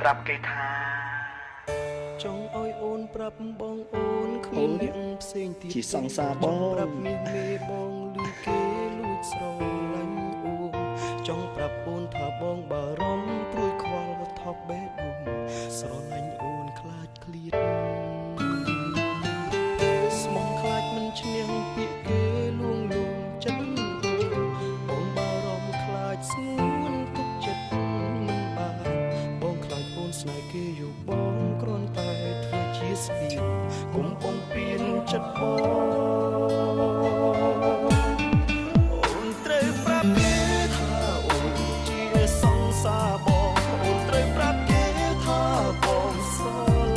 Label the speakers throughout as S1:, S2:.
S1: ប្រាប់គេថា
S2: ចង់ឲ្យអូនប្រាប់បងអូនគ្មានអ្នកផ្សេងទៀត
S3: ជាសង្សារបង
S2: ប្រាប់មាសមេបងលឺគេលួចស្រឡាញ់អូនចង់ប្រាប់អូនថាបងបារម្ភព្រួយខ្វល់ថប់បេះដូងស្រឡាញ់អូនខ្លាចឃ្លាតស្មងខ្លាចមិនឈ្នះពាក្យគេលួងលោមចិត្តបងបារម្ភខ្លាចស្ងួនទុកចិត្តមិនបានបងខ្លាចអូនស្នេហ៍គេយកបងគ្រាន់តែធ្វើជាស្ពានគុំបំពេញចិត្តបងអូនត្រូវប្រាប់គេថាអូនជាសង្សារបងអូនត្រូវប្រាប់គេថាបងស្រ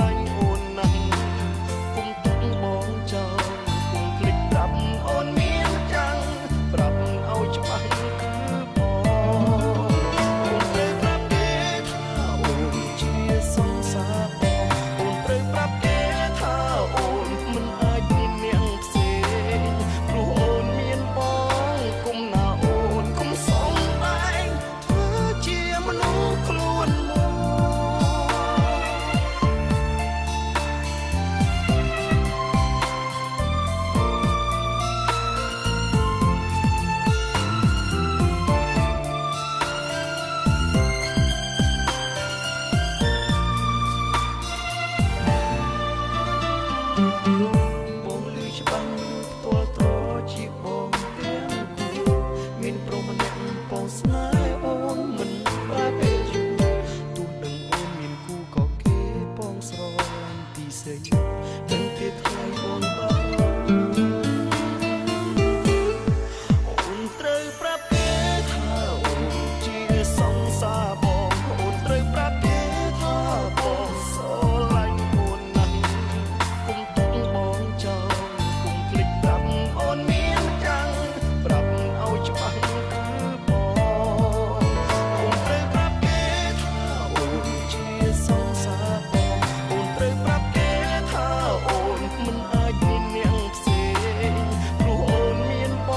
S2: ឡាញ់អូនណាស់គុំទុកបងចោលគុំភ្លេចប្រាប់អូនមានចាំងប្រាប់ឲ្យច្បាស់គឺបងអូនត្រូវប្រាប់គេថាអូនជាសង្សារបងអូនត្រូវប្រាប់គេថាអូនមិនអាចមានអ្នកផ្សេងព្រោះអូនមានបងគុំណាអូនគុំសងតែងធ្វើជាមនុស្សខ្លួនមកបងលឺច្បាស់ផ្ទាល់ត្រជាបងទាំងគូមានប្រុសម្នាក់បងស្នេហ៍អូនមិនប្រែពេលយូរទោះដឹងអូនមានគូក៏គេបងស្រឡាញ់ទីស្រីដឹងទេថ្លៃបងបារម្ភអូនត្រូវប្រាប់គេថាអូនជាសង្សារបងអូនត្រូវប្រាប់គេថាបងស្រឡាញ់អូនណាស់គុំទុកបងចោលគុំភ្លេចប្រាប់អូនមានចាំងប្រាប់ឲ្យច្បាស់គឺបងអូនត្រូវប្រាប់គេថាអូនជាសង្សារបងអូនត្រូវប្រាប់គេថាអូនមិនអាចមានអ្នកផ្សេងព្រោះអូនមានប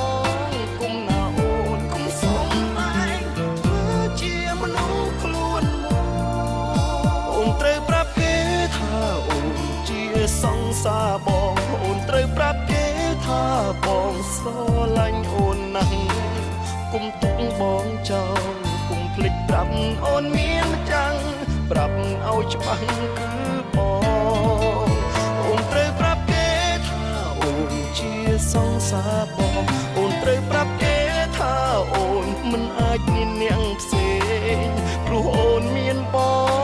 S2: ងគុំណាអូនគុំសុំតែងធ្វើជាមនុស្សខ្លួនមកអូនត្រូវប្រាប់គេថាអូនជាសង្សារបងអូនត្រូវប្រាប់គេថាបងស្រឡាញ់អូនណាស់គុំទុកបងចោលគុំភ្លេចប្រាប់អូនមានចាំងប្រាប់ឲ្យច្បាស់គឺបងអូនត្រូវប្រាប់គេថាអូនជាសង្សារបងអូនត្រូវប្រាប់គេថាអូនមិនអាចមានអ្នកផ្សេងព្រោះអូនមានប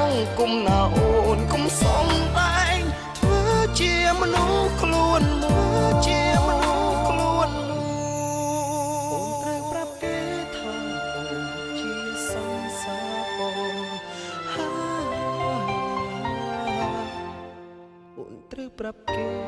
S2: ងគុំណាអូនគុំសងតែងធ្វើជាមនុស្សខ្លួនមកជាមនុស្សខ្លួនមកអូនត្រូវប្រាប់គេថាអូនជាសង្សារបងអូនត្រូវប្រាប់គេ